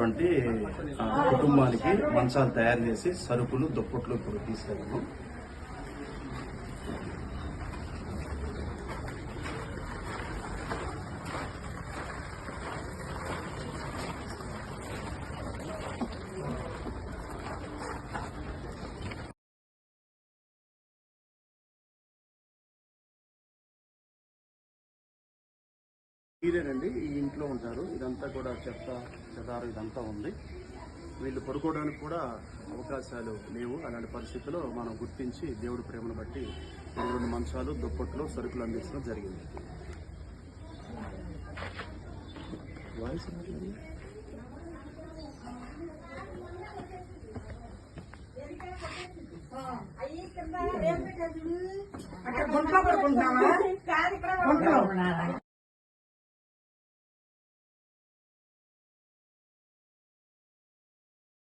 ఉన్నటువంటి కుటుంబానికి మంచాలు తయారు చేసి సరుకులు దుప్పట్లు ఇప్పుడు తీసుకెళ్ళాము. మీరేనండి ఈ ఇంట్లో ఉంటారు. ఇదంతా కూడా చెత్త చెదారు ఇదంతా ఉంది. వీళ్ళు పడుకోవడానికి కూడా అవకాశాలు లేవు. అలాంటి పరిస్థితుల్లో మనం గుర్తించి దేవుడి ప్రేమను బట్టి 2 మంచాలు దుప్పట్లు సరుకులు అందించడం జరిగింది. అక్కడ గుంట్లో పడుకుంటున్నావా?